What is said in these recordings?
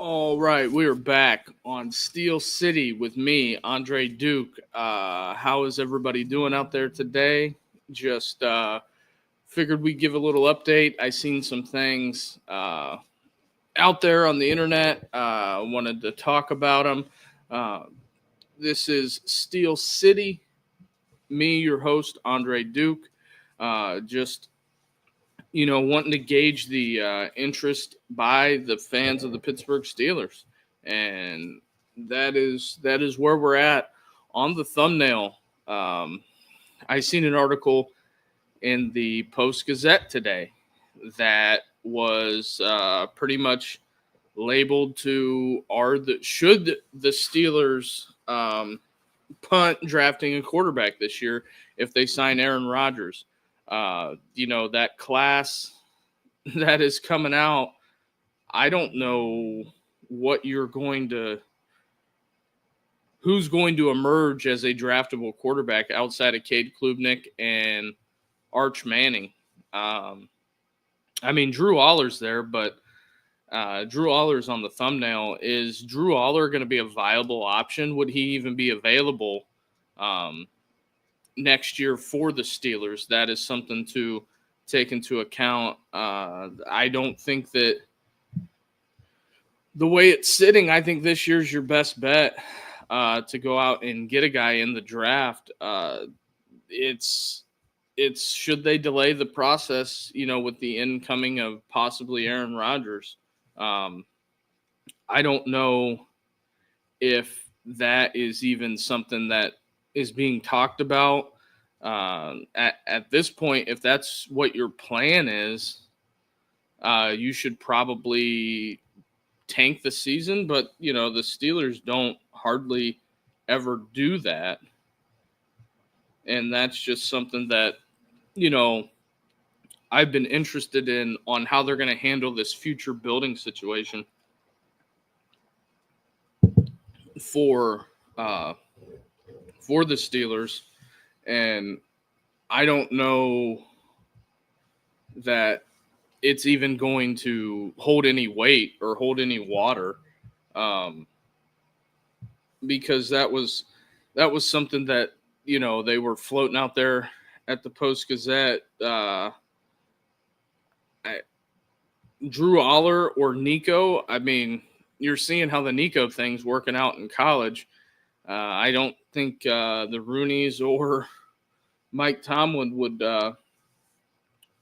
All right, we are back on Steel City with me, Andre Duke. How is everybody doing out there today? Just figured we'd give a little update. I seen some things out there on the internet. Wanted to talk about them. This is Steel City. Me, your host, Andre Duke. Just wanting to gauge the interest by the fans of the Pittsburgh Steelers, and that is where we're at. On the thumbnail, I seen an article in the Post Gazette today that was pretty much labeled to should the Steelers punt drafting a quarterback this year if they sign Aaron Rodgers. That class that is coming out, I don't know who's going to emerge as a draftable quarterback outside of Cade Klubnik and Arch Manning. Drew Aller's there, but Drew Aller's on the thumbnail. Is Drew Aller going to be a viable option? Would he even be available next year for the Steelers? That is something to take into account. I don't think that the way it's sitting, I think this year's your best bet to go out and get a guy in the draft. It's should they delay the process, with the incoming of possibly Aaron Rodgers. I don't know if that is even something that is being talked about at this point. If that's what your plan is, you should probably tank the season, but the Steelers don't hardly ever do that, and that's just something that I've been interested in on how they're going to handle this future building situation for the Steelers. And I don't know that it's even going to hold any weight or hold any water, because that was something that they were floating out there at the Post Gazette. Drew Aller or Nico. You're seeing how the Nico thing's working out in college. I don't think the Rooneys or Mike Tomlin would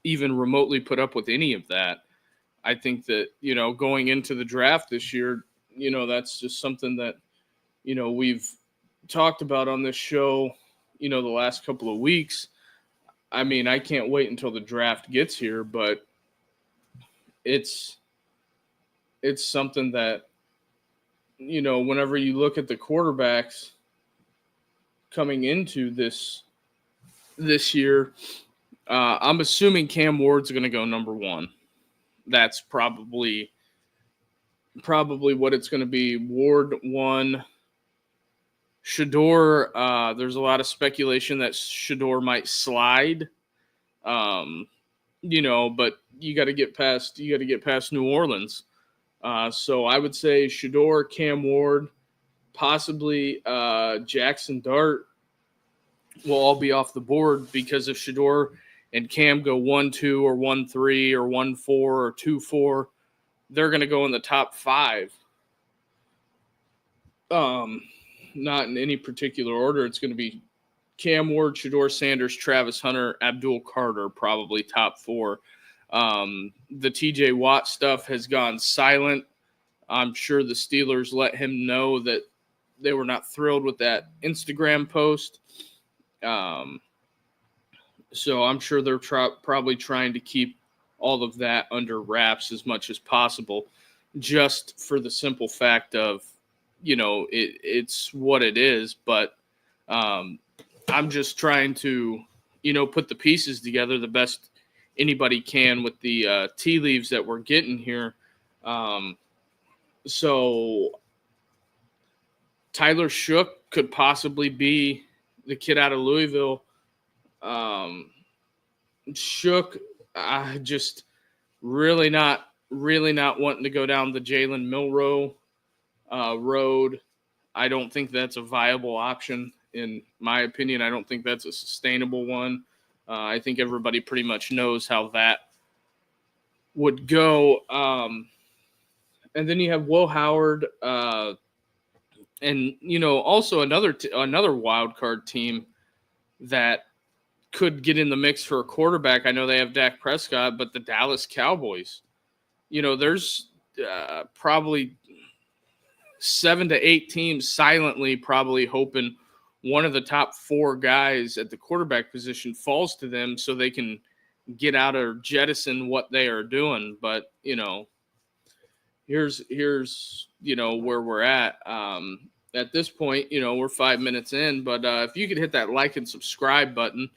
even remotely put up with any of that. I think that, going into the draft this year, that's just something that, we've talked about on this show, the last couple of weeks. I can't wait until the draft gets here, but it's something that, whenever you look at the quarterbacks coming into this year, I'm assuming Cam Ward's going to go number one. That's probably what it's going to be. Ward 1. Shedeur, there's a lot of speculation that Shedeur might slide. But you got to get past New Orleans. So I would say Shedeur, Cam Ward, possibly Jackson Dart will all be off the board, because if Shedeur and Cam go 1-2 or 1-3 or 1-4 or 2-4, they're going to go in the top 5. Not in any particular order. It's going to be Cam Ward, Shedeur Sanders, Travis Hunter, Abdul Carter, probably top 4. The TJ Watt stuff has gone silent. I'm sure the Steelers let him know that they were not thrilled with that Instagram post. So I'm sure they're probably trying to keep all of that under wraps as much as possible, just for the simple fact of, it's what it is. But I'm just trying to, put the pieces together the best anybody can with the tea leaves that we're getting here. So Tyler Shook could possibly be the kid out of Louisville. Shook, just really not really not wanting to go down the Jalen Milroe road. I don't think that's a viable option, in my opinion. I don't think that's a sustainable one. I think everybody pretty much knows how that would go. And then you have Will Howard, and also another wild card team that could get in the mix for a quarterback. I know they have Dak Prescott, but the Dallas Cowboys. There's probably 7 to 8 teams silently probably hoping one of the top 4 guys at the quarterback position falls to them so they can get out or jettison what they are doing. But, here's where we're at. At this point, we're 5 minutes in, but if you could hit that like and subscribe button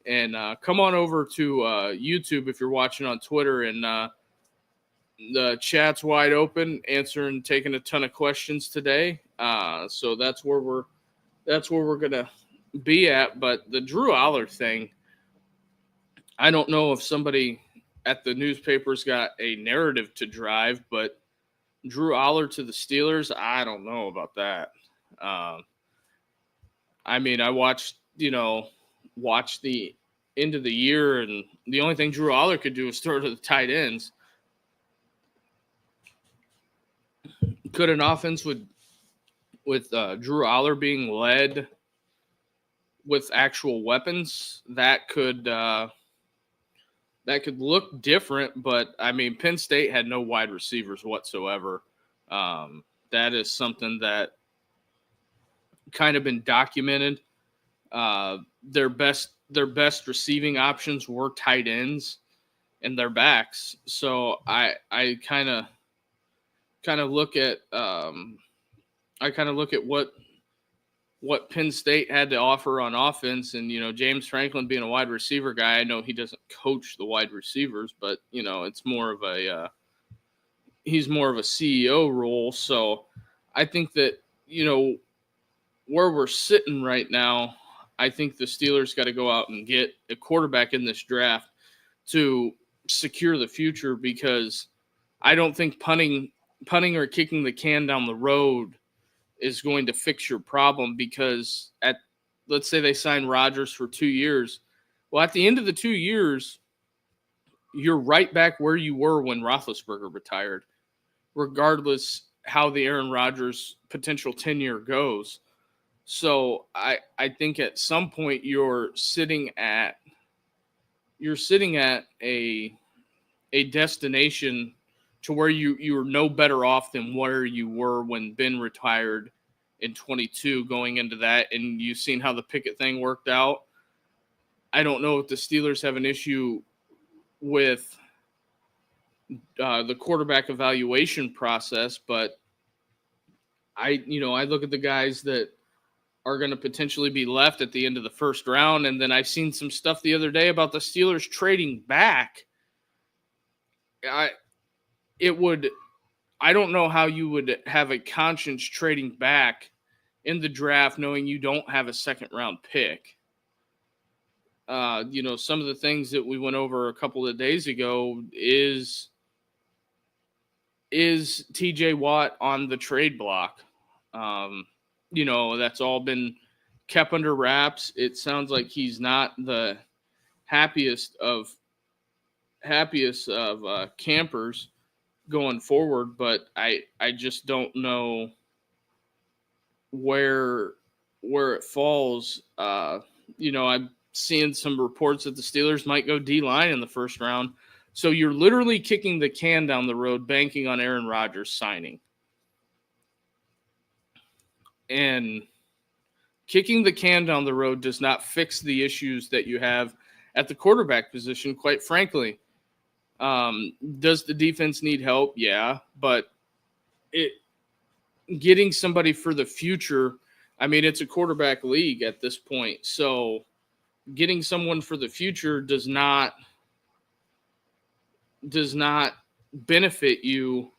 and come on over to YouTube if you're watching on Twitter, and the chat's wide open, taking a ton of questions today. So that's where we're gonna be at. But the Drew Aller thing, I don't know if somebody at the newspapers got a narrative to drive, but Drew Aller to the Steelers, I don't know about that. I mean, I watched the end of the year, and the only thing Drew Aller could do was throw to the tight ends. Could an offense with Drew Aller being led with actual weapons that could look different? But I mean, Penn State had no wide receivers whatsoever. That is something that kind of been documented. Their best receiving options were tight ends and their backs. So I kind of look at what Penn State had to offer on offense, and James Franklin being a wide receiver guy, I know he doesn't coach the wide receivers, but it's more of he's more of a CEO role. So I think that where we're sitting right now, I think the Steelers got to go out and get a quarterback in this draft to secure the future, because I don't think punting or kicking the can down the road is going to fix your problem. Because let's say they sign Rodgers for 2 years. Well, at the end of the 2 years, you're right back where you were when Roethlisberger retired, regardless how the Aaron Rodgers potential tenure goes. So I think at some point you're sitting at a destination to where you're no better off than where you were when Ben retired in 22 going into that, and you've seen how the Pickett thing worked out. I don't know if the Steelers have an issue with the quarterback evaluation process, but I look at the guys that are going to potentially be left at the end of the first round, and then I've seen some stuff the other day about the Steelers trading back. I don't know how you would have a conscience trading back in the draft knowing you don't have a second round pick. Some of the things that we went over a couple of days ago is TJ Watt on the trade block. That's all been kept under wraps. It sounds like he's not the happiest of campers going forward, but I just don't know where it falls. I'm seeing some reports that the Steelers might go D-line in the first round. So you're literally kicking the can down the road, banking on Aaron Rodgers signing. And kicking the can down the road does not fix the issues that you have at the quarterback position, quite frankly. Does the defense need help? Yeah, but getting somebody for the future, I mean, it's a quarterback league at this point. So getting someone for the future does not benefit you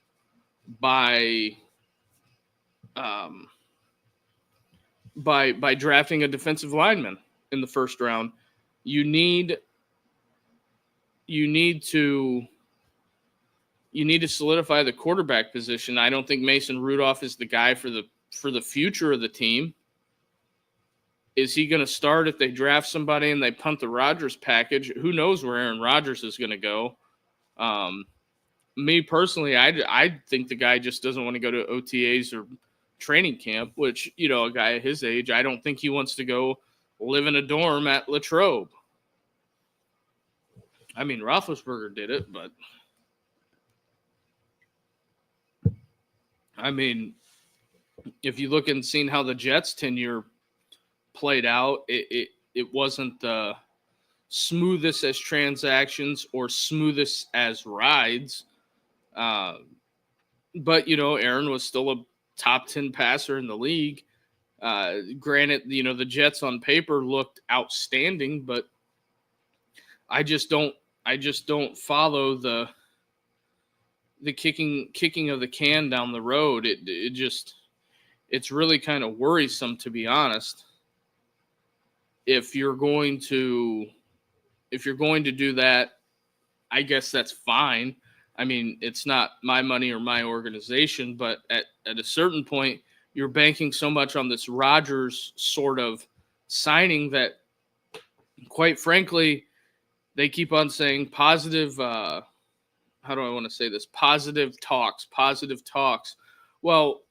by drafting a defensive lineman in the first round. You need to you need to solidify the quarterback position. I don't think Mason Rudolph is the guy for the future of the team. Is he going to start if they draft somebody and they punt the Rodgers package? Who knows where Aaron Rodgers is going to go? Me personally, I think the guy just doesn't want to go to OTAs or training camp, which, you know, a guy his age, I don't think he wants to go live in a dorm at Latrobe. I mean, Roethlisberger did it, but I mean, if you look and seen how the Jets' tenure played out, it wasn't the smoothest as transactions or smoothest as rides. But, you know, Aaron was still a top 10 passer in the league. Granted, you know, the Jets on paper looked outstanding, but I just don't follow the kicking of the can down the road. It's really kind of worrisome, to be honest. If you're going to do that, I guess that's fine. I mean, it's not my money or my organization, but at a certain point, you're banking so much on this Rodgers sort of signing that, quite frankly, they keep on saying positive, how do I want to say this? Positive talks. Well,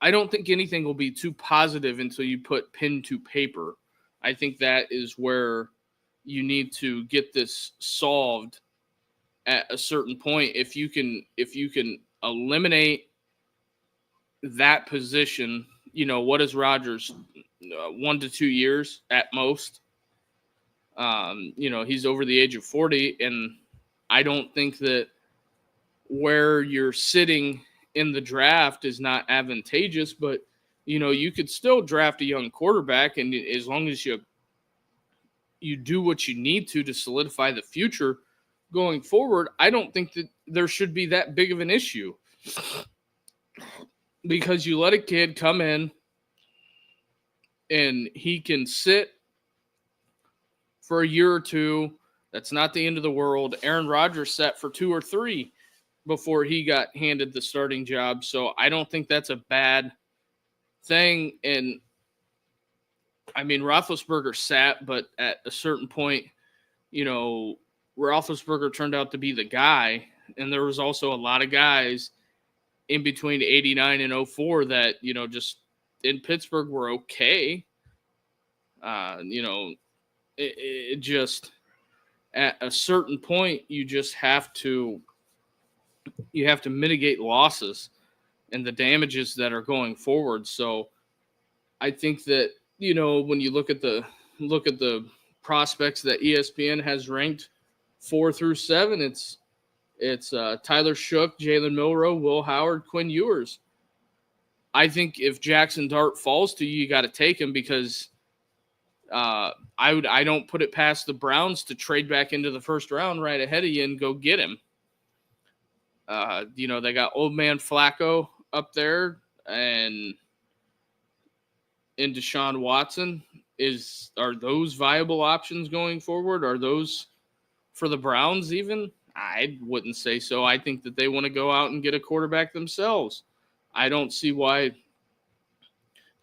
I don't think anything will be too positive until you put pen to paper. I think that is where you need to get this solved at a certain point. If you can eliminate that position, you know, what is Rodgers, 1 to 2 years at most? You know, he's over the age of 40, and I don't think that where you're sitting in the draft is not advantageous, but, you know, you could still draft a young quarterback, and as long as you do what you need to solidify the future going forward, I don't think that there should be that big of an issue, because you let a kid come in and he can sit for a year or two. That's not the end of the world. Aaron Rodgers sat for 2 or 3 before he got handed the starting job. So I don't think that's a bad thing. And I mean, Roethlisberger sat, but at a certain point, you know, Roethlisberger turned out to be the guy. And there was also a lot of guys in between 89 and 04 that, you know, just in Pittsburgh were okay. You know, it just, at a certain point, you just have to mitigate losses and the damages that are going forward. So I think that, you know, when you look at the prospects that ESPN has ranked 4 through 7, it's Tyler Shook, Jalen Milroe, Will Howard, Quinn Ewers. I think if Jackson Dart falls to you, you got to take him, because I don't put it past the Browns to trade back into the first round right ahead of you and go get him. You know, they got old man Flacco up there, and Deshaun Watson. Are those viable options going forward? Are those for the Browns even? I wouldn't say so. I think that they want to go out and get a quarterback themselves. I don't see why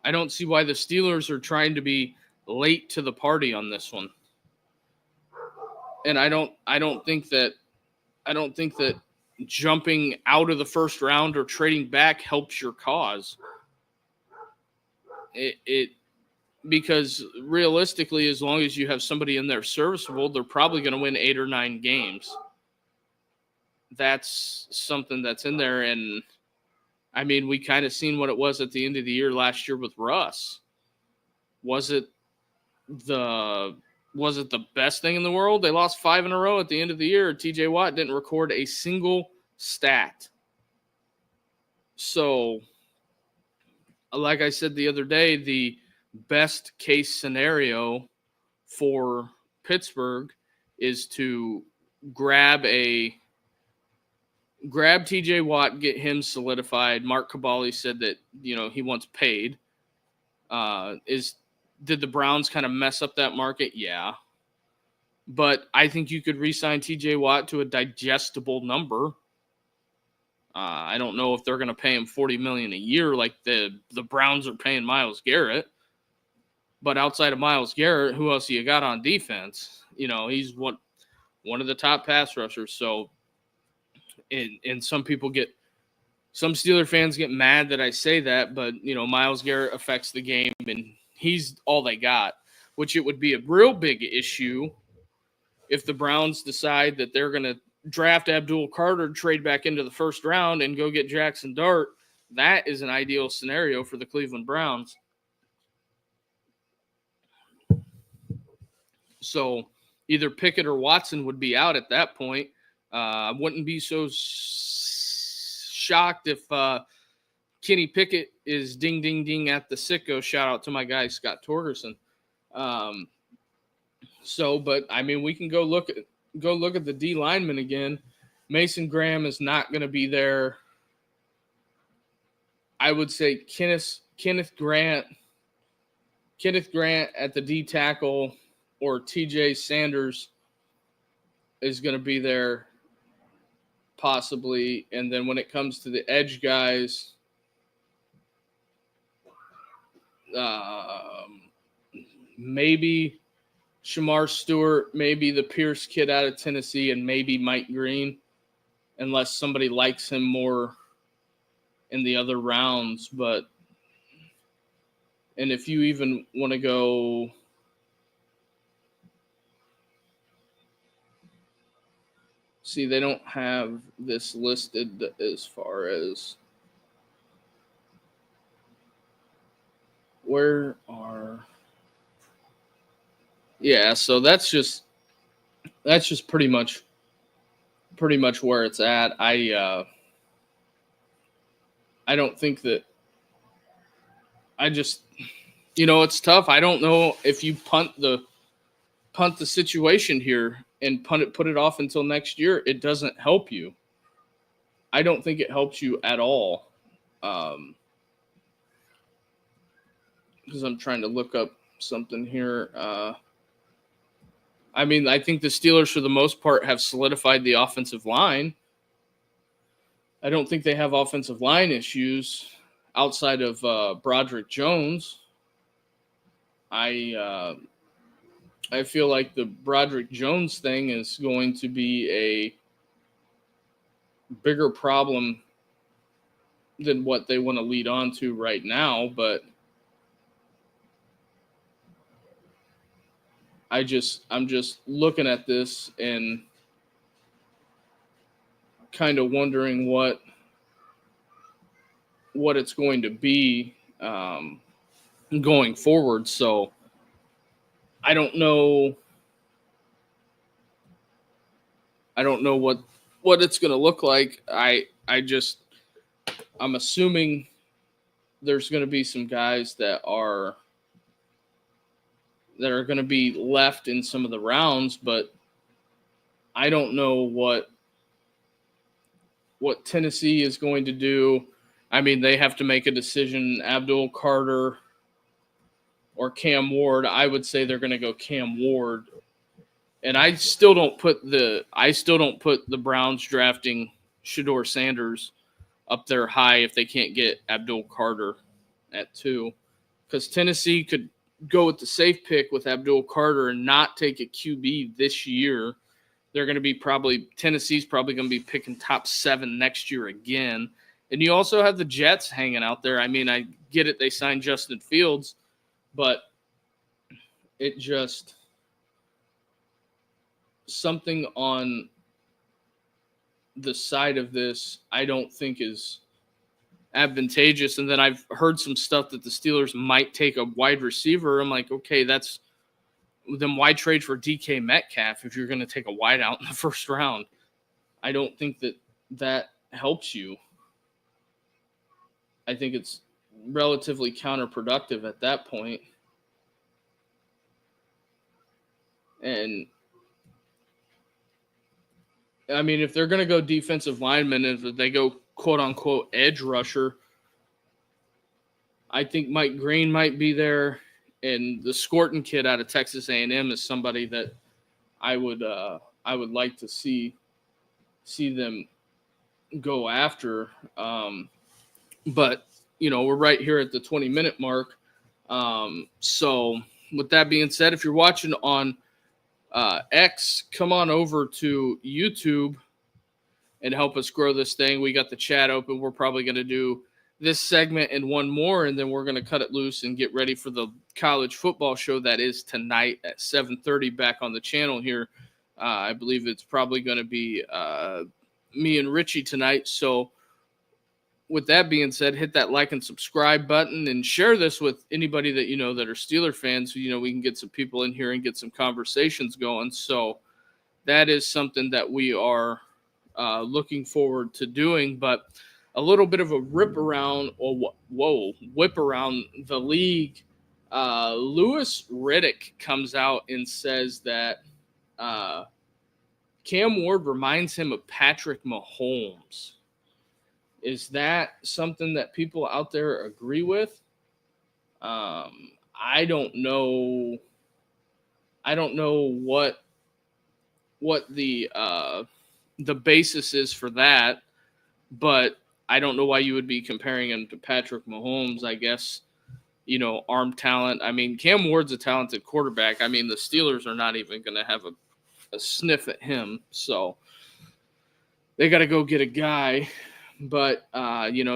the Steelers are trying to be late to the party on this one. And I don't think that jumping out of the first round or trading back helps your cause. Because realistically, as long as you have somebody in there serviceable, they're probably going to win 8 or 9 games. That's something that's in there. And I mean, we kind of seen what it was at the end of the year last year with Russ. Was it the best thing in the world? They lost 5 in a row at the end of the year. TJ Watt didn't record a single stat. So, like I said the other day, the best case scenario for Pittsburgh is to grab TJ Watt, get him solidified. Mark Caballi said that, you know, he wants paid. Did the Browns kind of mess up that market? Yeah. But I think you could re-sign TJ Watt to a digestible number. I don't know if they're going to pay him $40 million a year like the Browns are paying Myles Garrett. But outside of Myles Garrett, who else you got on defense? He's one of the top pass rushers. So, and some Steeler fans get mad that I say that, but Myles Garrett affects the game, and he's all they got. Which it would be a real big issue if the Browns decide that they're going to draft Abdul Carter, trade back into the first round, and go get Jackson Dart. That is an ideal scenario for the Cleveland Browns. So either Pickett or Watson would be out at that point. I wouldn't be so shocked if Kenny Pickett is ding, ding, ding at the sicko. Shout out to my guy, Scott Torgerson. But I mean, we can go look at the D lineman again. Mason Graham is not going to be there. I would say Kenneth Grant at the D tackle, or TJ Sanders is going to be there possibly. And then when it comes to the edge guys, maybe Shamar Stewart, maybe the Pierce kid out of Tennessee, and maybe Mike Green, unless somebody likes him more in the other rounds. And if you even want to go, see, they don't have this listed as far as where are. Yeah, so that's just pretty much where it's at. I don't think that. I just, it's tough. I don't know if you punt the situation here and put it off until next year, it doesn't help you. I don't think it helps you at all. Because I'm trying to look up something here. I mean, I think the Steelers, for the most part, have solidified the offensive line. I don't think they have offensive line issues outside of Broderick Jones. I feel like the Broderick Jones thing is going to be a bigger problem than what they want to lead on to right now, but I'm just looking at this and kind of wondering what it's going to be going forward. So I don't know what it's going to look like. I'm assuming there's going to be some guys that are going to be left in some of the rounds, but I don't know what Tennessee is going to do. I mean, they have to make a decision, Abdul Carter or Cam Ward. I would say they're going to go Cam Ward. And I still don't put the Browns drafting Shedeur Sanders up there high if they can't get Abdul Carter at 2. Because Tennessee could go with the safe pick with Abdul Carter and not take a QB this year. They're going to be Tennessee's probably going to be picking top 7 next year again. And you also have the Jets hanging out there. I mean, I get it. They signed Justin Fields, but it just something on the side of this I don't think is advantageous. And then I've heard some stuff that the Steelers might take a wide receiver. I'm like, okay, then why trade for DK Metcalf if you're going to take a wide out in the first round? I don't think that helps you. I think it's relatively counterproductive at that point. And I mean, if they're going to go defensive lineman, if they go quote-unquote edge rusher, I think Mike Green might be there, and the Scorton kid out of Texas A&M is somebody that I would like to see them go after. But, we're right here at the 20-minute mark. So with that being said, if you're watching on X, come on over to YouTube and help us grow this thing. We got the chat open. We're probably going to do this segment and one more, and then we're going to cut it loose and get ready for the college football show that is tonight at 7:30 back on the channel here. I believe it's probably going to be me and Richie tonight. So with that being said, hit that like and subscribe button and share this with anybody that you know that are Steeler fans. So, we can get some people in here and get some conversations going. So that is something that we are looking forward to doing. But a little bit of a whip around the league. Louis Riddick comes out and says that Cam Ward reminds him of Patrick Mahomes. Is that something that people out there agree with? I don't know. I don't know what the basis is for that, but I don't know why you would be comparing him to Patrick Mahomes. I guess, arm talent. I mean, Cam Ward's a talented quarterback. I mean, the Steelers are not even going to have a sniff at him, so they got to go get a guy. But,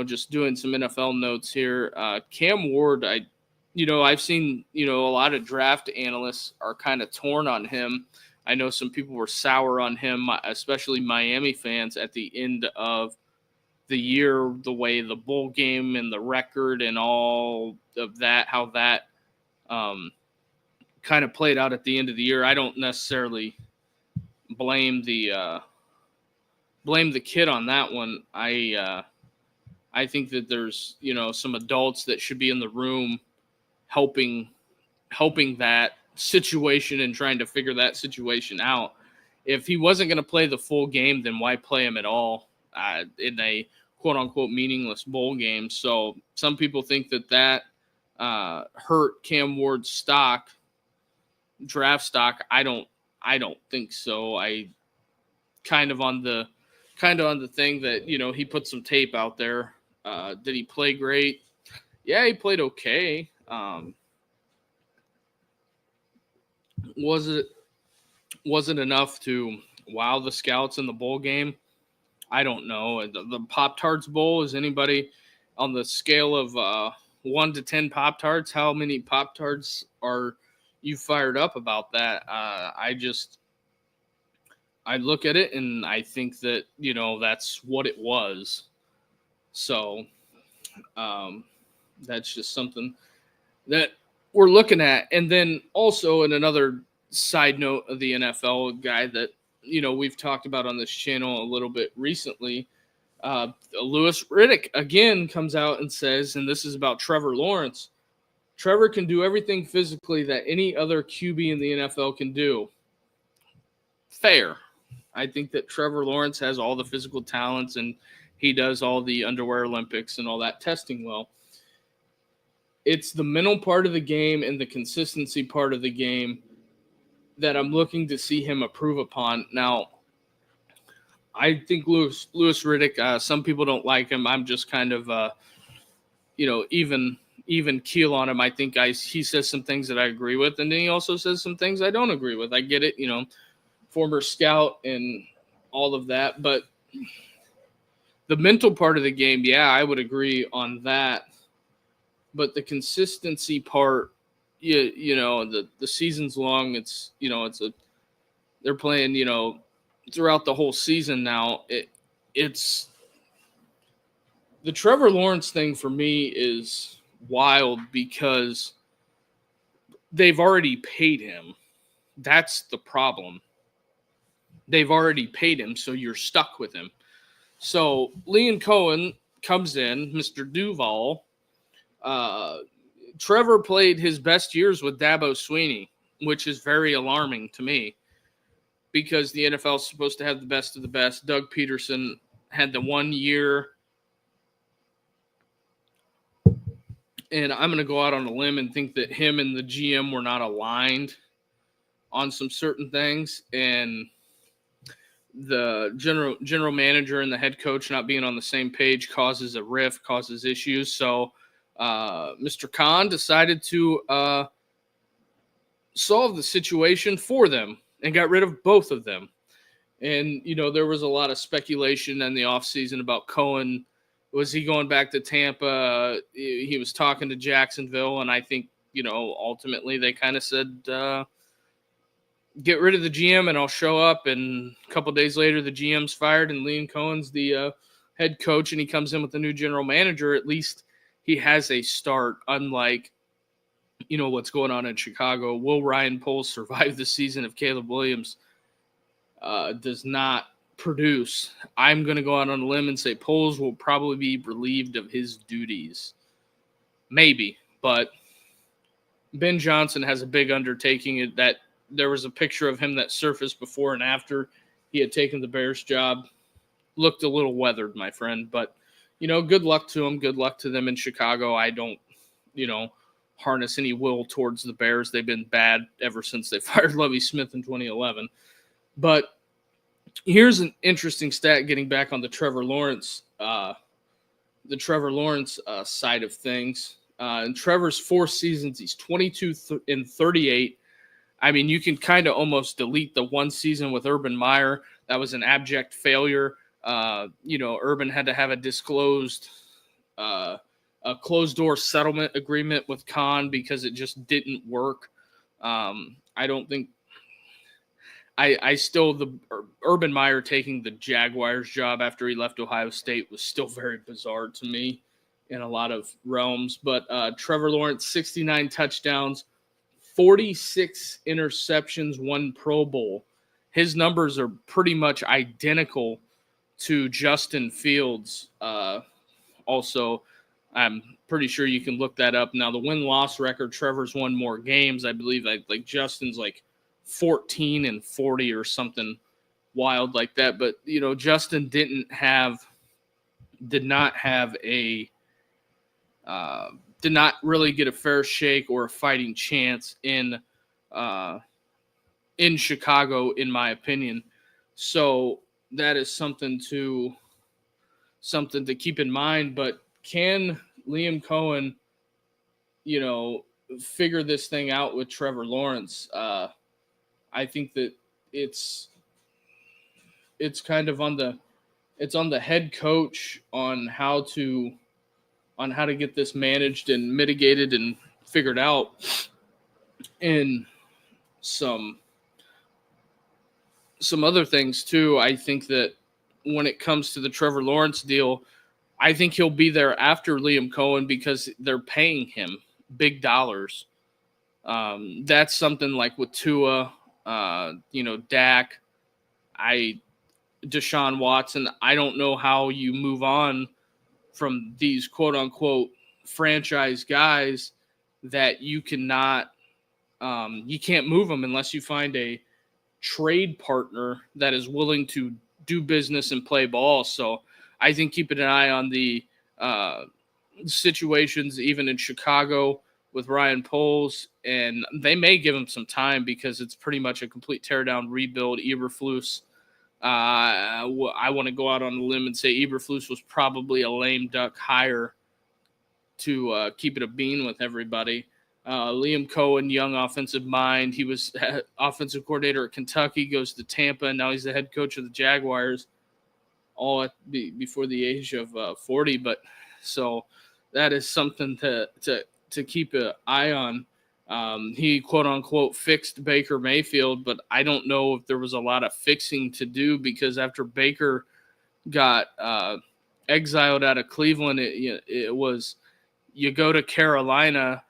just doing some NFL notes here. Cam Ward, I've seen, a lot of draft analysts are kind of torn on him. I know some people were sour on him, especially Miami fans at the end of the year, the way the bowl game and the record and all of that, how that kind of played out at the end of the year. I don't necessarily blame the kid on that one. I think that there's, some adults that should be in the room helping that situation and trying to figure that situation out. If he wasn't going to play the full game, then why play him at all in a quote-unquote meaningless bowl game? So some people think that hurt Cam Ward's draft stock. I don't think so. I kind of on the thing that, he put some tape out there. Did he play great? Yeah, he played okay. Was it enough to wow the scouts in the bowl game? I don't know. The Pop-Tarts Bowl, is anybody on the scale of 1 to 10 Pop-Tarts? How many Pop-Tarts are you fired up about that? I look at it and I think that, that's what it was. So that's just something that we're looking at. And then also in another side note of the NFL, guy that, we've talked about on this channel a little bit recently, Louis Riddick again comes out and says, and this is about Trevor Lawrence, Trevor can do everything physically that any other QB in the NFL can do. Fair. I think that Trevor Lawrence has all the physical talents and he does all the underwear Olympics and all that testing well. It's the mental part of the game and the consistency part of the game that I'm looking to see him improve upon. Now, I think Louis Riddick, some people don't like him. I'm just kind of, even keel on him. I think he says some things that I agree with, and then he also says some things I don't agree with. I get it, former scout and all of that, but the mental part of the game, yeah, I would agree on that. But the consistency part, the season's long. It's they're playing, throughout the whole season now. It's the Trevor Lawrence thing for me is wild because they've already paid him. That's the problem. They've already paid him, so you're stuck with him. So Liam Cohen comes in, Mr. Duval. Trevor played his best years with Dabo Swinney, which is very alarming to me because the NFL is supposed to have the best of the best. Doug Peterson had the 1 year. And I'm going to go out on a limb and think that him and the GM were not aligned on some certain things. And the general manager and the head coach not being on the same page causes a rift, causes issues. So Mr. Khan decided to solve the situation for them and got rid of both of them. And, there was a lot of speculation in the offseason about Cohen. Was he going back to Tampa? He was talking to Jacksonville, and I think, ultimately they kind of said, get rid of the GM and I'll show up. And a couple days later, the GM's fired and Liam Cohen's the head coach, and he comes in with the new general manager. At least he has a start, unlike, what's going on in Chicago. Will Ryan Poles survive the season if Caleb Williams does not produce? I'm going to go out on a limb and say Poles will probably be relieved of his duties. Maybe, but Ben Johnson has a big undertaking. That there was a picture of him that surfaced before and after he had taken the Bears job. Looked a little weathered, my friend, but good luck to him. Good luck to them in Chicago. I don't, harness any will towards the Bears. They've been bad ever since they fired Lovie Smith in 2011. But here's an interesting stat getting back on the Trevor Lawrence side of things. In Trevor's 4 seasons, he's 22-38. I mean, you can kind of almost delete the one season with Urban Meyer. That was an abject failure. Urban had to have a closed-door settlement agreement with Khan because it just didn't work. Urban Meyer taking the Jaguars job after he left Ohio State was still very bizarre to me in a lot of realms. But Trevor Lawrence, 69 touchdowns, 46 interceptions, 1 Pro Bowl. His numbers are pretty much identical to Justin Fields. Also, I'm pretty sure you can look that up. Now, the win-loss record, Trevor's won more games. I believe like Justin's like 14-40 or something wild like that. But, Justin did not really get a fair shake or a fighting chance in Chicago, in my opinion. So that is something to keep in mind. But can Liam Cohen, figure this thing out with Trevor Lawrence? I think that it's kind of on the head coach on how to get this managed and mitigated and figured out. And some other things too. I think that when it comes to the Trevor Lawrence deal, I think he'll be there after Liam Cohen because they're paying him big dollars. That's something like with Tua, Dak, Deshaun Watson. I don't know how you move on from these quote unquote franchise guys that you cannot, you can't move them unless you find a trade partner that is willing to do business and play ball. So I think keeping an eye on the situations, even in Chicago with Ryan Poles, and they may give him some time because it's pretty much a complete teardown rebuild. Eberflus, I want to go out on a limb and say Eberflus was probably a lame duck hire to keep it a bean with everybody. Liam Cohen, young offensive mind. He was offensive coordinator at Kentucky, goes to Tampa, and now he's the head coach of the Jaguars, all before the age of 40. But so that is something to keep an eye on. He quote unquote fixed Baker Mayfield, but I don't know if there was a lot of fixing to do because after Baker got exiled out of Cleveland, it was you go to Carolina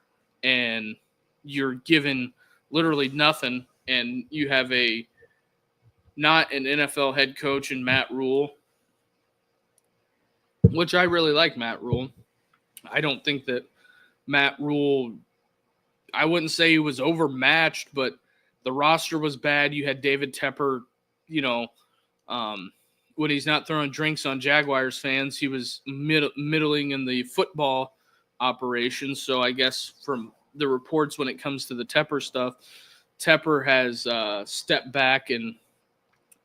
and you're given literally nothing, and you have not an NFL head coach in Matt Rule, which I really like Matt Rule. I don't think that Matt Rule, I wouldn't say he was overmatched, but the roster was bad. You had David Tepper, when he's not throwing drinks on Jaguars fans, he was middling in the football operation. So I guess from the reports when it comes to the Tepper stuff, Tepper has stepped back and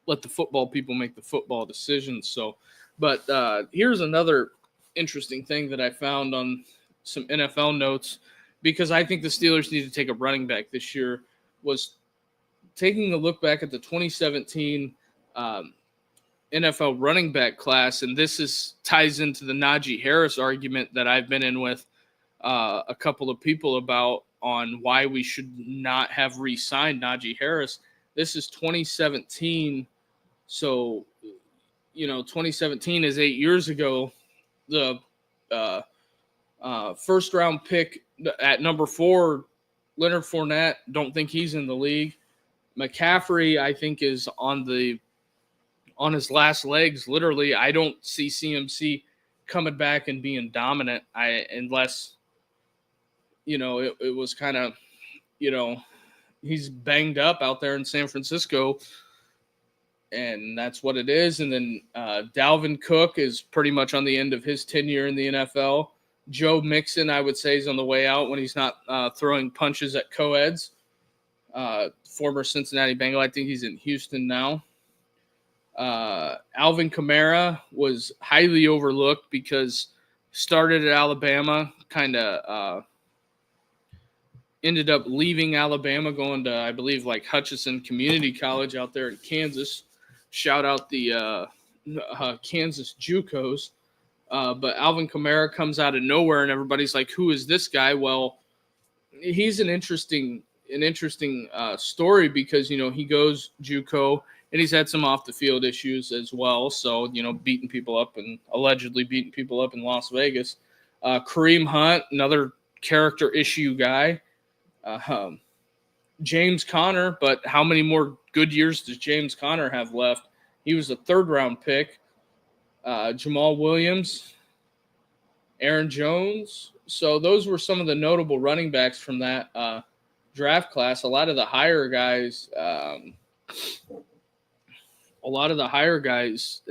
let the football people make the football decisions. So, but here's another interesting thing that I found on some NFL notes, because I think the Steelers need to take a running back this year, was taking a look back at the 2017 NFL running back class, and this ties into the Najee Harris argument that I've been in with a couple of people about on why we should not have re-signed Najee Harris. This is 2017, so 2017 is 8 years ago. The first round pick at number 4, Leonard Fournette, don't think he's in the league. McCaffrey, I think, is on his last legs. Literally, I don't see CMC coming back and being dominant. Unless it was kind of he's banged up out there in San Francisco, and that's what it is. And then Dalvin Cook is pretty much on the end of his tenure in the NFL. Joe Mixon, I would say, is on the way out when he's not throwing punches at co-eds. Former Cincinnati Bengal. I think he's in Houston now. Alvin Kamara was highly overlooked because started at Alabama, kind of ended up leaving Alabama, going to, I believe, like Hutchinson Community College out there in Kansas. Shout out the Kansas JUCOs. But Alvin Kamara comes out of nowhere, and everybody's like, "Who is this guy?" Well, he's an interesting story because he goes JUCO, and he's had some off the field issues as well. So beating people up and allegedly beating people up in Las Vegas. Kareem Hunt, another character issue guy. James Conner, but how many more good years does James Conner have left? He was a 3rd-round pick. Jamal Williams, Aaron Jones. So those were some of the notable running backs from that draft class. A lot of the higher guys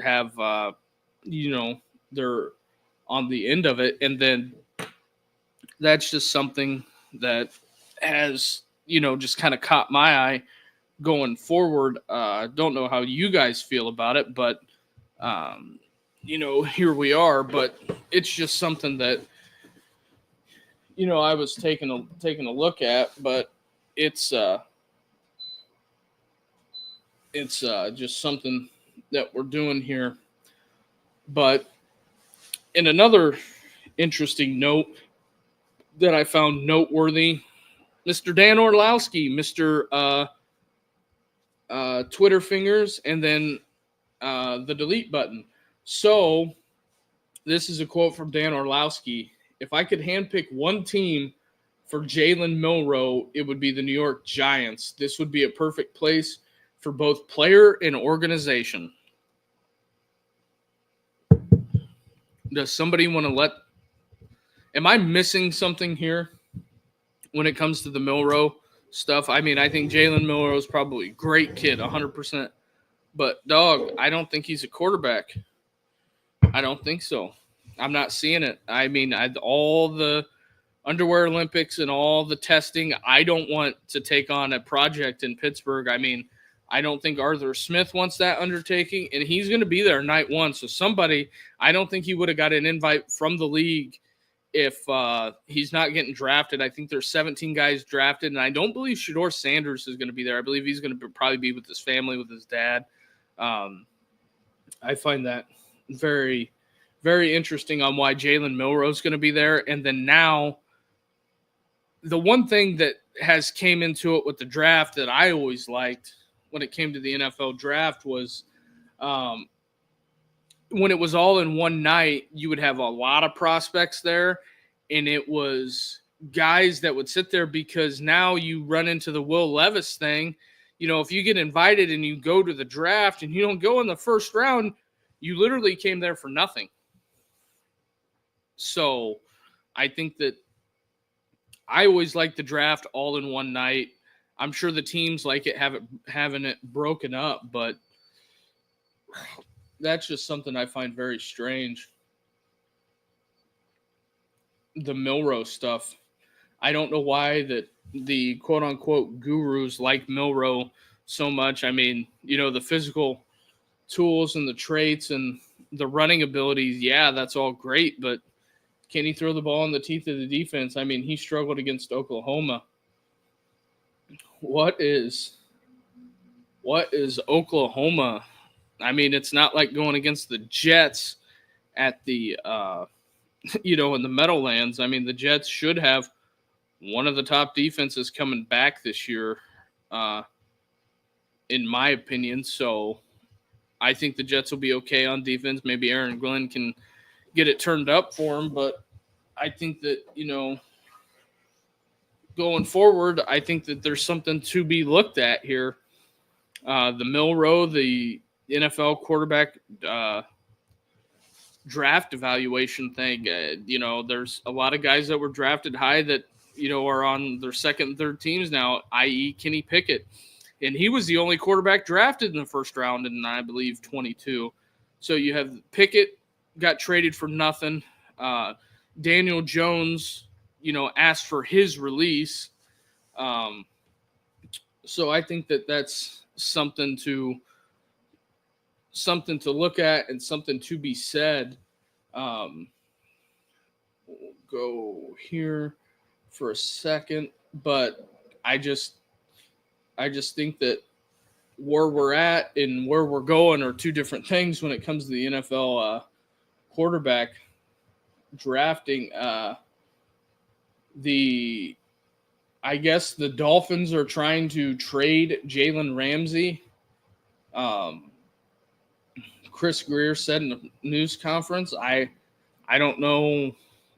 have, they're on the end of it. And then that's just something that has, just kind of caught my eye going forward. Don't know how you guys feel about it, but, here we are. But it's just something that, I was taking a look at, but it's just something that we're doing here. But in another interesting note that I found noteworthy, Mr. Dan Orlowski, Mr. Twitter fingers, and then the delete button. So this is a quote from Dan Orlowski. "If I could handpick one team for Jalen Milroe, it would be the New York Giants. This would be a perfect place for both player and organization." Does somebody want to am I missing something here when it comes to the Milroe stuff? I mean, I think Jalen Milroe is probably a great kid, 100%. But, dog, I don't think he's a quarterback. I don't think so. I'm not seeing it. I mean, all the underwear Olympics and all the testing, I don't want to take on a project in Pittsburgh. I mean, I don't think Arthur Smith wants that undertaking, and he's going to be there night 1. So I don't think he would have got an invite from the league if he's not getting drafted. I think there's 17 guys drafted, and I don't believe Shedeur Sanders is going to be there. I believe he's going to probably be with his family, with his dad. I find that very, very interesting on why Jalen Milroe is going to be there. And then now, the one thing that has came into it with the draft that I always liked when it came to the NFL draft was when it was all in one night, you would have a lot of prospects there, and it was guys that would sit there because now you run into the Will Levis thing. If you get invited and you go to the draft and you don't go in the first round, you literally came there for nothing. So I think that I always like the draft all in one night. I'm sure the teams like having it broken up, but that's just something I find very strange. The Milroe stuff. I don't know why that the quote-unquote gurus like Milroe so much. I mean, the physical tools and the traits and the running abilities, yeah, that's all great, but can he throw the ball in the teeth of the defense? I mean, he struggled against Oklahoma. What is Oklahoma? I mean, it's not like going against the Jets at the in the Meadowlands. I mean, the Jets should have one of the top defenses coming back this year, in my opinion. So I think the Jets will be okay on defense. Maybe Aaron Glenn can get it turned up for him, but I think that, going forward, I think that there's something to be looked at here. The Milroe, the NFL quarterback draft evaluation thing, there's a lot of guys that were drafted high that, are on their second and third teams now, i.e. Kenny Pickett. And he was the only quarterback drafted in the first round in, I believe, 22. So you have Pickett got traded for nothing. Daniel Jones, asked for his release. So I think that that's something to look at and something to be said. We'll go here for a second, but I just think that where we're at and where we're going are two different things when it comes to the NFL quarterback drafting. I guess the Dolphins are trying to trade Jalen Ramsey. Chris Greer said in a news conference, I don't know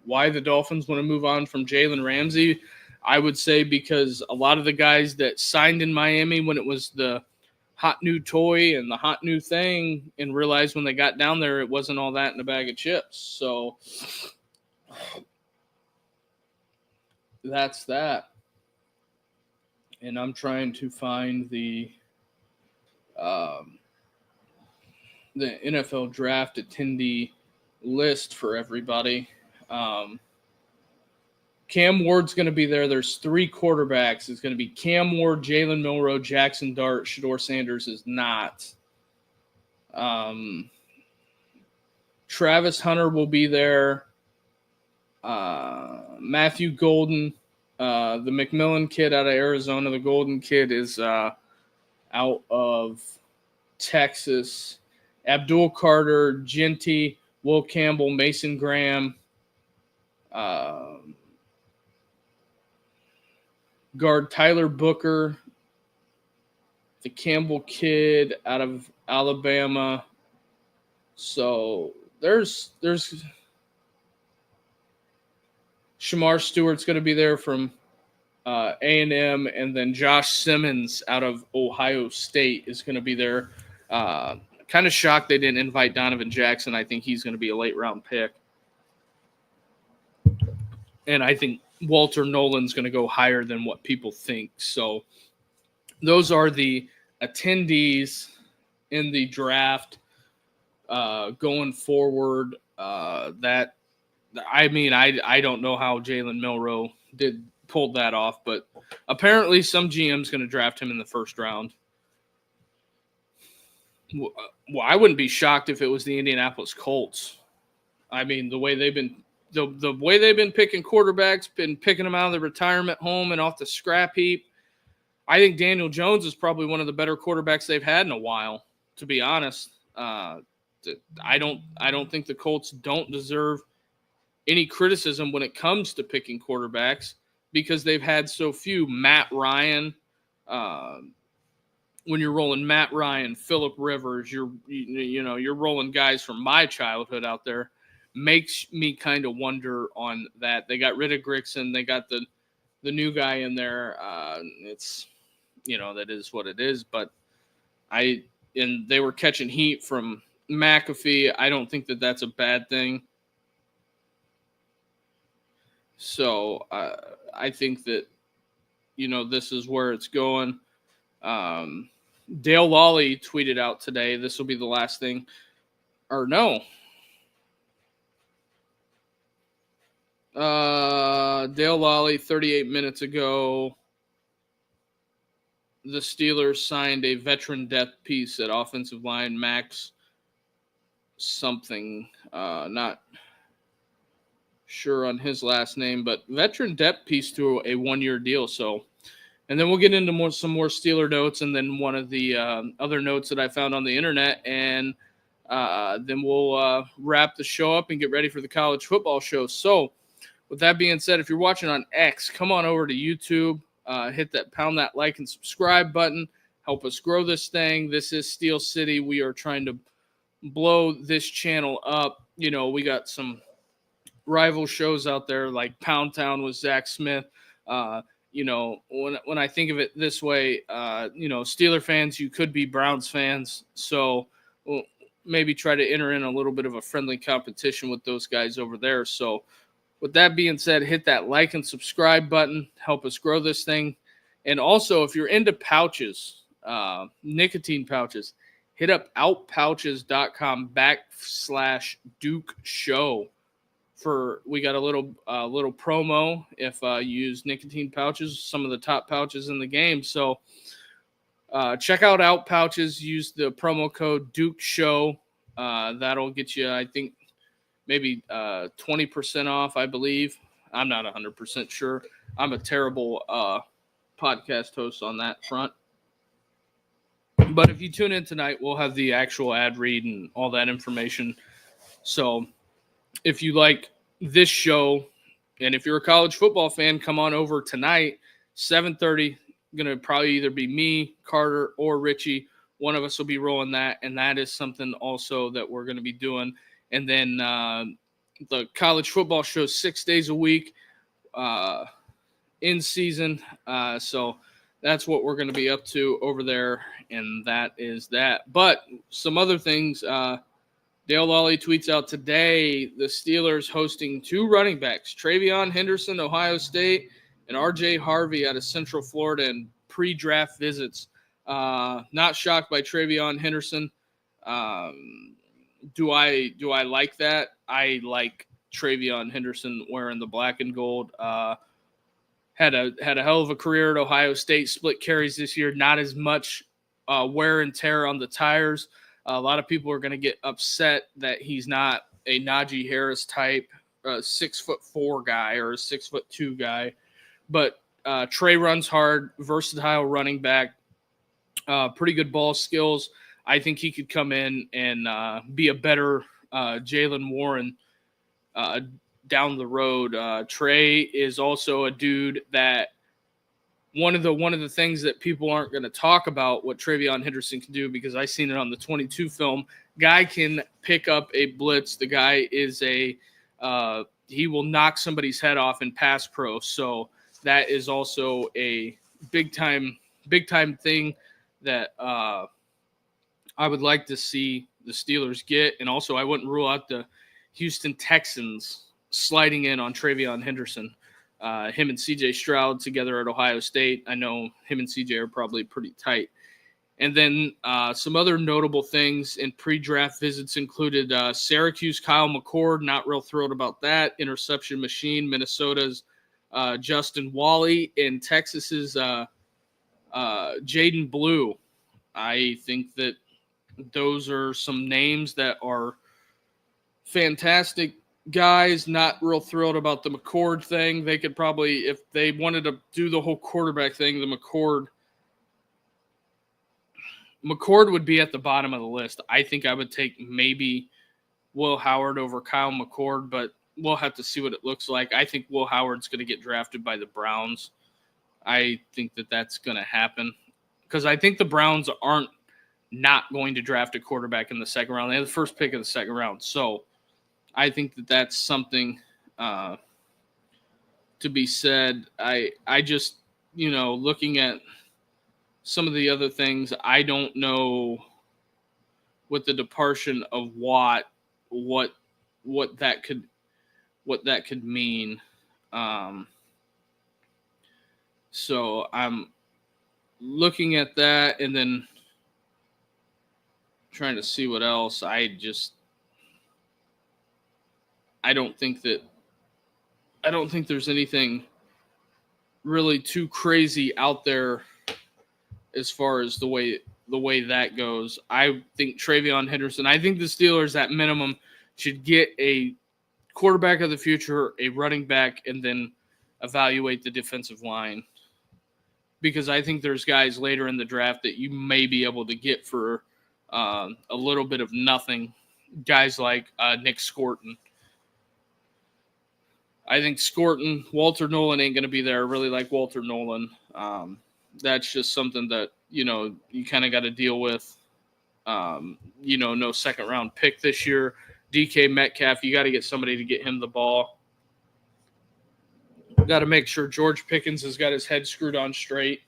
why the Dolphins want to move on from Jalen Ramsey. I would say because a lot of the guys that signed in Miami when it was the hot new toy and the hot new thing, and realized when they got down there it wasn't all that in a bag of chips. So that's that. And I'm trying to find the NFL draft attendee list for everybody. Cam Ward's going to be there. There's 3 quarterbacks. It's going to be Cam Ward, Jalen Milroe, Jackson Dart. Shedeur Sanders is not. Travis Hunter will be there. Matthew Golden, the McMillan kid out of Arizona. The Golden kid is out of Texas. Abdul Carter, Genty, Will Campbell, Mason Graham, guard Tyler Booker, the Campbell kid out of Alabama. So there's Shamar Stewart's going to be there from A&M, and then Josh Simmons out of Ohio State is going to be there. Kind of shocked they didn't invite Donovan Jackson. I think he's going to be a late-round pick. And I think Walter Nolan's going to go higher than what people think. So those are the attendees in the draft going forward. I don't know how Jalen Milroe pulled that off, but apparently some GM's going to draft him in the first round. Well, I wouldn't be shocked if it was the Indianapolis Colts. I mean, the way they've been picking quarterbacks, been picking them out of the retirement home and off the scrap heap. I think Daniel Jones is probably one of the better quarterbacks they've had in a while, to be honest. I don't think the Colts don't deserve any criticism when it comes to picking quarterbacks because they've had so few. Matt Ryan, when you're rolling Matt Ryan, Phillip Rivers, you're rolling guys from my childhood out there. Makes me kind of wonder on that. They got rid of Grigson. They got the new guy in there. It's, that is what it is. But they were catching heat from McAfee. I don't think that that's a bad thing. So I think that, this is where it's going. Dale Lawley tweeted out today, this will be the last thing. Or no. Dale Lawley, 38 minutes ago. the Steelers signed a veteran depth piece at offensive line, Max something. Not sure on his last name, but veteran depth piece to a 1-year deal. So, and then we'll get into some more Steeler notes, and then one of the other notes that I found on the internet, and then we'll wrap the show up and get ready for the college football show. So, with that being said, if you're watching on X, come on over to YouTube, pound that like and subscribe button. Help us grow this thing. This is Steel City. We are trying to blow this channel up. You know, we got some rival shows out there like Pound Town with Zach Smith. You know, when I think of it this way, you know, Steeler fans, you could be Browns fans. So we'll maybe try to enter in a little bit of a friendly competition with those guys over there. So with that being said, hit that like and subscribe button. Help us grow this thing. And also, if you're into pouches, nicotine pouches, hit up outpouches.com/Duke Show. We got a little promo if you use nicotine pouches, some of the top pouches in the game. So check out Out Pouches. Use the promo code Duke Show. That'll get you, I think, maybe 20% off, I believe. I'm not 100% sure. I'm a terrible podcast host on that front. But if you tune in tonight, we'll have the actual ad read and all that information. So if you like this show, and if you're a college football fan, come on over tonight, 7:30. Going to probably either be me, Carter, or Richie. One of us will be rolling that, and that is something also that we're going to be doing. And then the college football show 6 days a week in season. So that's what we're going to be up to over there, and that is that. But some other things, Dale Lawley tweets out today, the Steelers hosting 2 running backs, Travion Henderson, Ohio State, and R.J. Harvey out of Central Florida, and pre-draft visits. Not shocked by Travion Henderson. Do I like that? I like Travion Henderson wearing the black and gold. Had a hell of a career at Ohio State. Split carries this year. Not as much wear and tear on the tires. A lot of people are going to get upset that he's not a Najee Harris type, 6'4" guy or a 6'2" guy. But Trey runs hard, versatile running back, pretty good ball skills. I think he could come in and be a better Jaylen Warren down the road. Trey is also a dude that one of the things that people aren't going to talk about what Travion Henderson can do, because I seen it on the 22 film. Guy can pick up a blitz. The guy is he will knock somebody's head off in pass pro. So that is also a big time thing that I would like to see the Steelers get. And also, I wouldn't rule out the Houston Texans sliding in on Travion Henderson. Him and C.J. Stroud together at Ohio State. I know him and C.J. are probably pretty tight. And then some other notable things in pre-draft visits included Syracuse Kyle McCord. Not real thrilled about that. Interception machine. Minnesota's Justin Wally. And Texas's Jaden Blue. I think that those are some names that are fantastic guys. Not real thrilled about the McCord thing. They could probably, if they wanted to do the whole quarterback thing, the McCord would be at the bottom of the list. I think I would take maybe Will Howard over Kyle McCord, but we'll have to see what it looks like. I think Will Howard's going to get drafted by the Browns. I think that that's going to happen because I think the Browns aren't not going to draft a quarterback in the second round. They have the first pick of the second round. So I think that that's something to be said. I just, looking at some of the other things, I don't know with the departure of Watt, what that could mean. So I'm looking at that and then trying to see what else. I don't think there's anything really too crazy out there as far as the way that goes. I think Travion Henderson. I think the Steelers at minimum should get a quarterback of the future, a running back, and then evaluate the defensive line. Because I think there's guys later in the draft that you may be able to get for a little bit of nothing. Guys like Nick Scorton. I think Scorton, Walter Nolan ain't going to be there. I really like Walter Nolan. That's just something that, you kind of got to deal with. No second-round pick this year. DK Metcalf, you got to get somebody to get him the ball. Got to make sure George Pickens has got his head screwed on straight,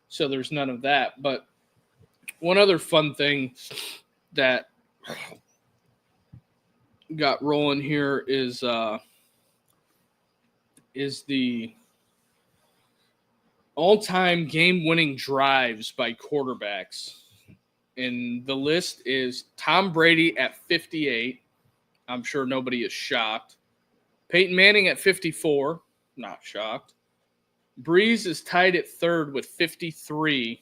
so there's none of that. But one other fun thing that got rolling here is the all-time game-winning drives by quarterbacks. And the list is Tom Brady at 58. I'm sure nobody is shocked. Peyton Manning at 54. Not shocked. Breeze is tied at third with 53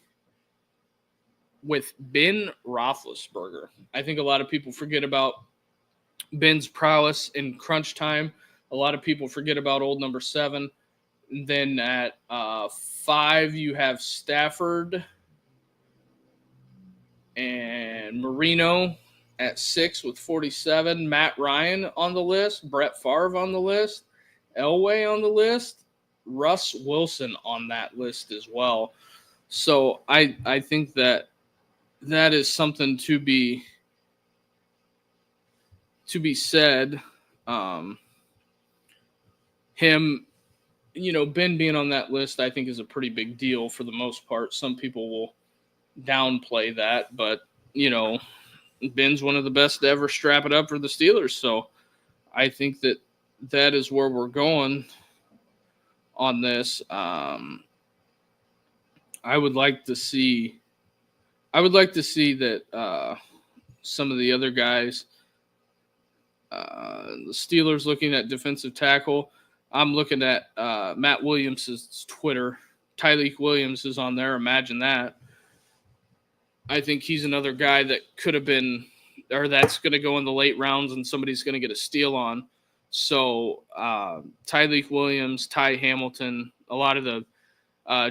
with Ben Roethlisberger. I think a lot of people forget about Ben's prowess in crunch time. A lot of people forget about old number 7. And then at 5, you have Stafford and Marino at 6 with 47. Matt Ryan on the list. Brett Favre on the list. Elway on the list. Russ Wilson on that list as well. So I think that is something to be said. Him, Ben being on that list, I think is a pretty big deal for the most part. Some people will downplay that, but, Ben's one of the best to ever strap it up for the Steelers. So I think that is where we're going on this. I would like to see that some of the other guys, the Steelers looking at defensive tackle. I'm looking at Matt Williams' Twitter. Tyreek Williams is on there. Imagine that. I think he's another guy that could have been, or that's going to go in the late rounds and somebody's going to get a steal on. So Tyreek Williams, Ty Hamilton, a lot of the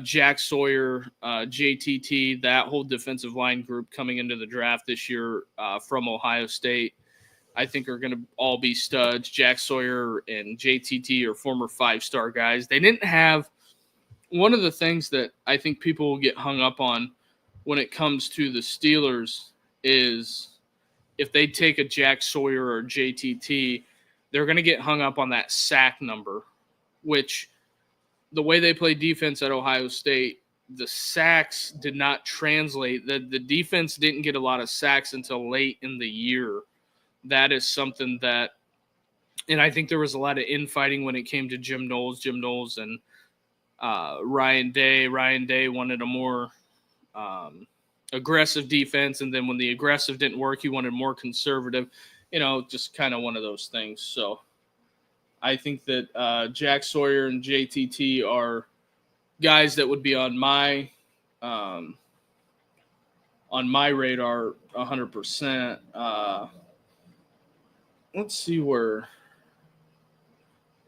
Jack Sawyer, JTT, that whole defensive line group coming into the draft this year from Ohio State, I think are going to all be studs. Jack Sawyer and JTT are former 5-star guys. They didn't have – one of the things that I think people will get hung up on when it comes to the Steelers is if they take a Jack Sawyer or JTT, they're going to get hung up on that sack number, which the way they play defense at Ohio State, the sacks did not translate. The defense didn't get a lot of sacks until late in the year. That is something that – and I think there was a lot of infighting when it came to Jim Knowles. Jim Knowles and Ryan Day. Ryan Day wanted a more aggressive defense, and then when the aggressive didn't work, he wanted more conservative. Just kind of one of those things. So I think that Jack Sawyer and JTT are guys that would be on my radar 100%. Let's see where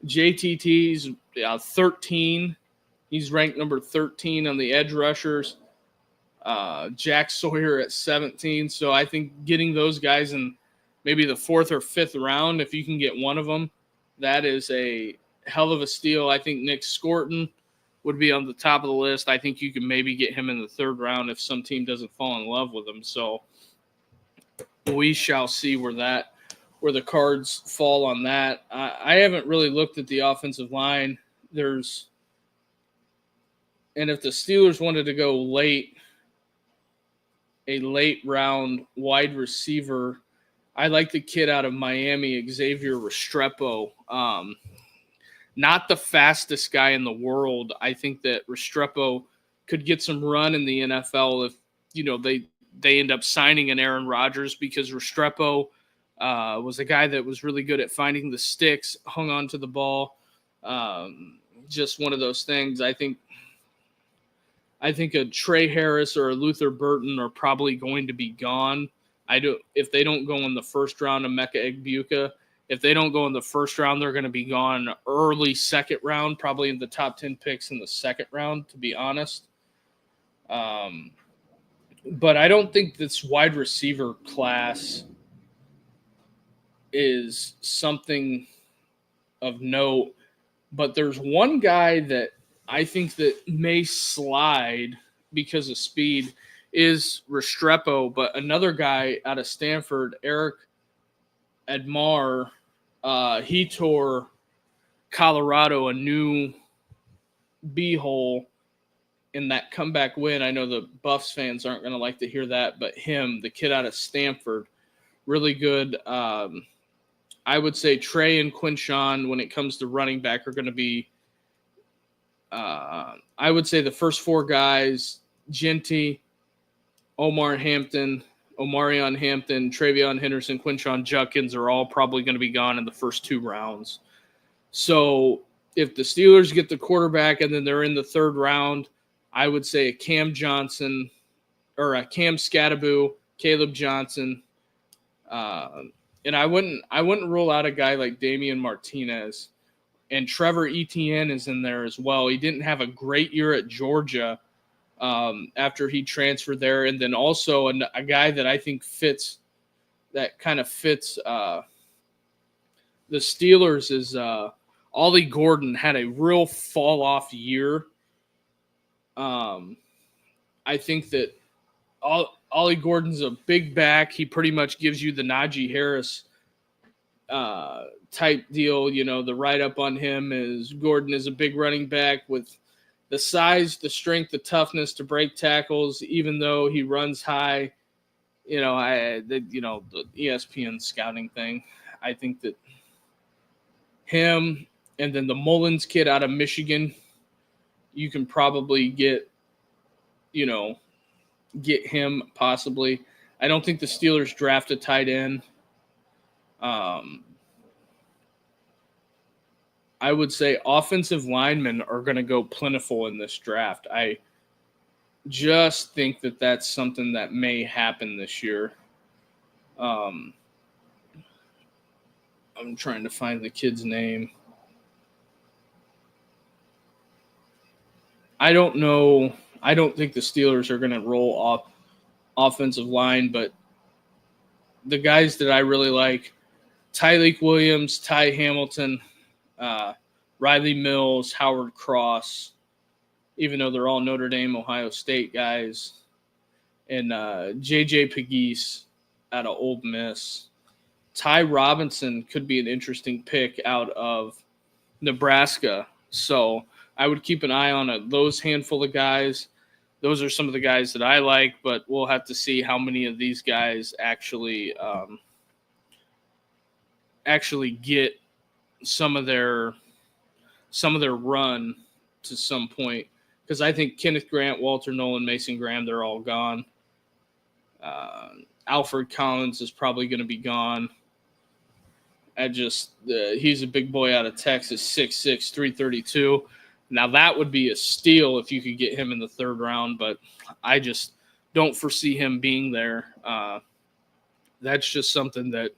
JTT's 13. He's ranked number 13 on the edge rushers. Jack Sawyer at 17. So I think getting those guys in maybe the 4th or 5th round, if you can get one of them, that is a hell of a steal. I think Nick Scorton would be on the top of the list. I think you can maybe get him in the 3rd round if some team doesn't fall in love with him. So we shall see where the cards fall on that. I haven't really looked at the offensive line. And if the Steelers wanted to go a late round wide receiver, I like the kid out of Miami, Xavier Restrepo. Not the fastest guy in the world. I think that Restrepo could get some run in the NFL if they end up signing an Aaron Rodgers, because Restrepo was a guy that was really good at finding the sticks, hung on to the ball. Just one of those things. I think I think a Trey Harris or a Luther Burton are probably going to be gone. If they don't go in the first round of Mecca Egbuka. If they don't go in the first round, they're going to be gone early second round, probably in the top 10 picks in the second round, to be honest. But I don't think this wide receiver class is something of note. But there's one guy that I think that may slide because of speed is Restrepo, but another guy out of Stanford, Eric Admar, he tore Colorado a new beehole in that comeback win. I know the Buffs fans aren't going to like to hear that, but him, the kid out of Stanford, really good. I would say Trey and Quinshawn, when it comes to running back, are going to be, I would say the first four guys, Genty, Omarion Hampton, Travion Henderson, Quinshawn Judkins are all probably going to be gone in the first two rounds. So if the Steelers get the quarterback and then they're in the third round, I would say a Cam Johnson or a Cam Scattaboo, Caleb Johnson, and I wouldn't rule out a guy like Damian Martinez. And Trevor Etienne is in there as well. He didn't have a great year at Georgia after he transferred there. And then also a guy that I think kind of fits the Steelers is Ollie Gordon. Had a real fall-off year. I think that Ollie Gordon's a big back. He pretty much gives you the Najee Harris type deal. You know, the write-up on him is Gordon is a big running back with the size, the strength, the toughness to break tackles, even though he runs high. You know, the ESPN scouting thing, I think that him and then the Mullins kid out of Michigan, you can probably get him possibly. I don't think the Steelers draft a tight end. I would say offensive linemen are going to go plentiful in this draft. I just think that that's something that may happen this year. I'm trying to find the kid's name. I don't know. I don't think the Steelers are going to roll off offensive line, but the guys that I really like, Tyleik Williams, Ty Hamilton, Riley Mills, Howard Cross, even though they're all Notre Dame, Ohio State guys, and J.J. Pegues out of Ole Miss. Ty Robinson could be an interesting pick out of Nebraska. So I would keep an eye on those handful of guys. Those are some of the guys that I like, but we'll have to see how many of these guys actually get some of their run to some point, because I think Kenneth Grant, Walter Nolan, Mason Graham, they're all gone. Alfred Collins is probably going to be gone. He's a big boy out of Texas, 6'6", 332. Now that would be a steal if you could get him in the third round, but I just don't foresee him being there. That's just something that,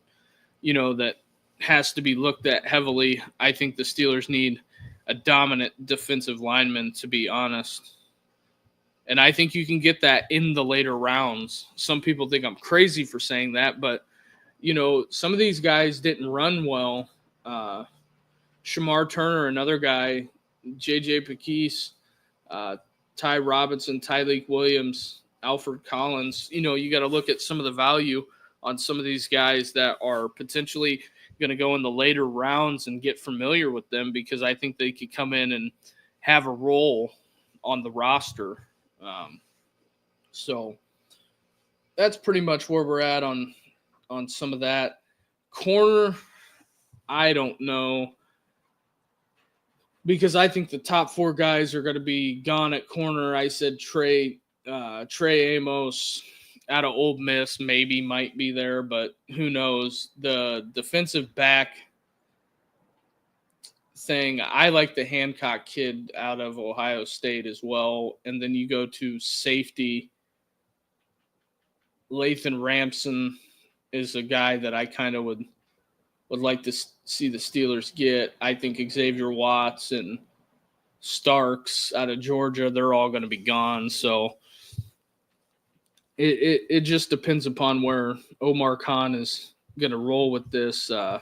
that has to be looked at heavily. I think the Steelers need a dominant defensive lineman, to be honest. And I think you can get that in the later rounds. Some people think I'm crazy for saying that, but, some of these guys didn't run well. Shamar Turner, another guy, J.J. Pegues, Ty Robinson, Tyleik Williams, Alfred Collins. You got to look at some of the value on some of these guys that are potentially going to go in the later rounds and get familiar with them, because I think they could come in and have a role on the roster. So that's pretty much where we're at on some of that. Corner, I don't know, because I think the top four guys are going to be gone at corner. I said Trey Amos out of Ole Miss maybe might be there, but who knows? The defensive back thing. I like the Hancock kid out of Ohio State as well. And then you go to safety. Lathan Ramson is a guy that I kind of would like to see the Steelers get. I think Xavier Watts and Starks out of Georgia, they're all going to be gone. So it just depends upon where Omar Khan is going to roll with this. I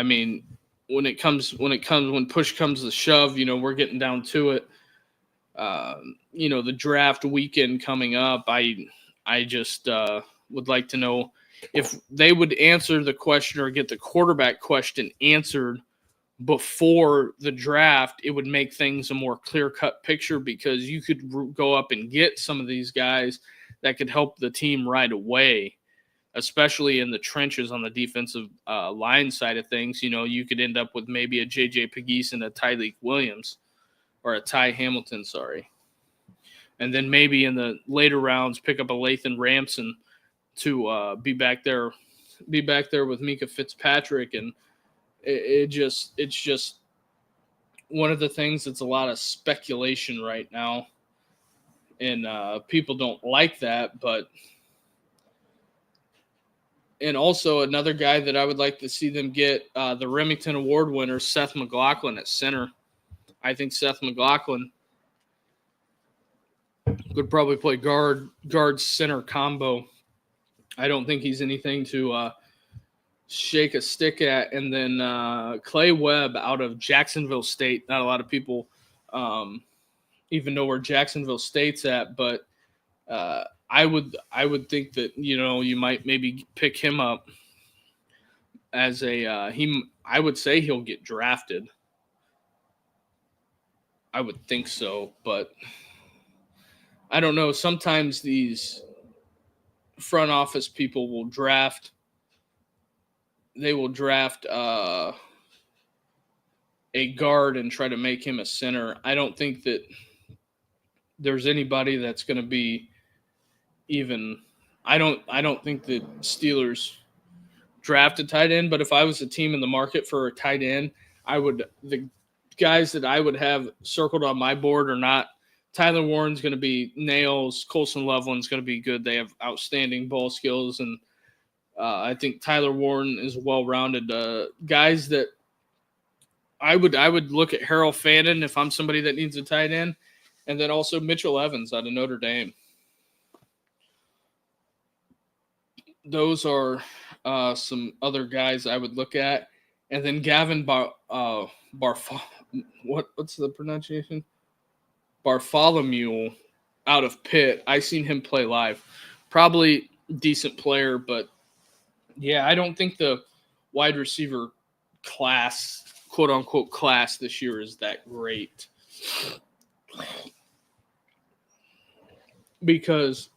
mean, when push comes to shove, we're getting down to it. The draft weekend coming up, I just would like to know if they would answer the question or get the quarterback question answered before the draft. It would make things a more clear-cut picture, because you could go up and get some of these guys that could help the team right away, especially in the trenches on the defensive line side of things. You could end up with maybe a J.J. Pegues and a Tyreek Williams, or a Ty Hamilton, sorry. And then maybe in the later rounds, pick up a Lathan Ramson to be back there with Mika Fitzpatrick. And it's just one of the things that's a lot of speculation right now. And people don't like that, and also another guy that I would like to see them get, the Remington Award winner, Seth McLaughlin at center. I think Seth McLaughlin could probably play guard center combo. I don't think he's anything to shake a stick at. And then Clay Webb out of Jacksonville State. Not a lot of people even know where Jacksonville State's at, but I would think that you might maybe pick him up as I would say he'll get drafted. I would think so, but I don't know. Sometimes these front office people will draft. They will draft a guard and try to make him a center. I don't think that there's anybody that's going to be even. I don't think the Steelers draft a tight end. But if I was a team in the market for a tight end, the guys that I would have circled on my board are not. Tyler Warren's going to be nails. Colson Loveland's going to be good. They have outstanding ball skills, and I think Tyler Warren is well-rounded. Guys that I would look at Harold Fannin if I'm somebody that needs a tight end, and then also Mitchell Evans out of Notre Dame. Those are some other guys I would look at, and then Gavin what's the pronunciation? Bartholomew out of Pitt. I seen him play live. Probably decent player, but yeah, I don't think the wide receiver class, quote unquote class, this year is that great. Because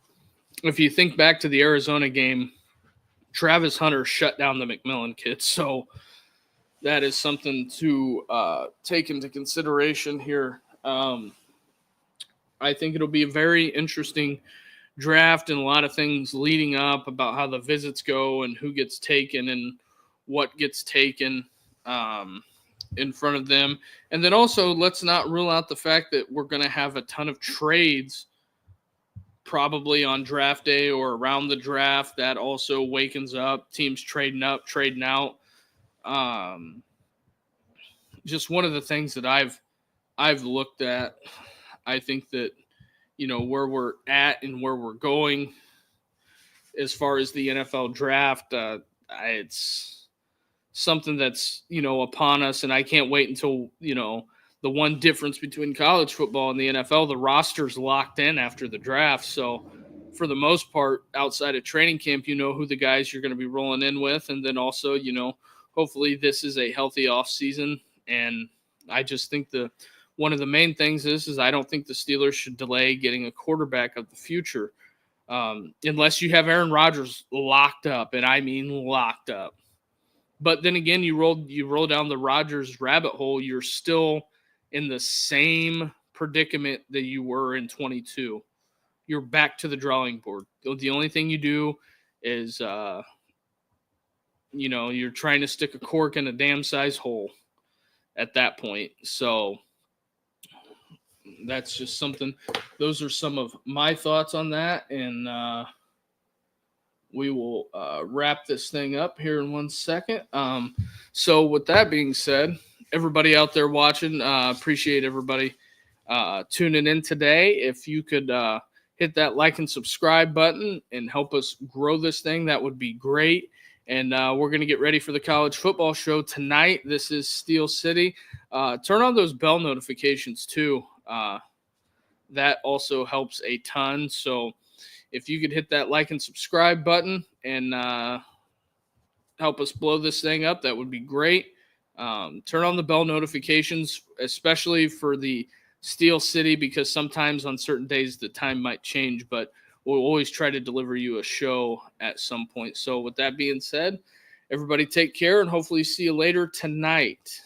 if you think back to the Arizona game, Travis Hunter shut down the McMillan kid. So that is something to take into consideration here. I think it'll be a very interesting draft, and a lot of things leading up about how the visits go and who gets taken and what gets taken in front of them. And then also, let's not rule out the fact that we're going to have a ton of trades probably on draft day or around the draft. That also wakens up teams trading up, trading out. Just one of the things that I've looked at. I think that, where we're at and where we're going as far as the NFL draft, it's something that's, upon us. And I can't wait until, the one difference between college football and the NFL, the roster's locked in after the draft. So for the most part, outside of training camp, you know who the guys you're going to be rolling in with. And then also, hopefully this is a healthy off season. And I just think one of the main things is I don't think the Steelers should delay getting a quarterback of the future unless you have Aaron Rodgers locked up, and I mean locked up. But then again, you roll down the Rodgers rabbit hole, you're still in the same predicament that you were in 22. You're back to the drawing board. The only thing you do is, you're trying to stick a cork in a damn size hole. at that point. So that's just something. Those are some of my thoughts on that, and we will wrap this thing up here in 1 second. So with that being said, everybody out there watching, appreciate everybody tuning in today. If you could hit that like and subscribe button and help us grow this thing, that would be great. And we're going to get ready for the college football show tonight. This is Steel City. Turn on those bell notifications too. That also helps a ton. So if you could hit that like and subscribe button and help us blow this thing up, that would be great. Turn on the bell notifications, especially for the Steel City, because sometimes on certain days the time might change, but we'll always try to deliver you a show at some point. So with that being said, everybody take care and hopefully see you later tonight.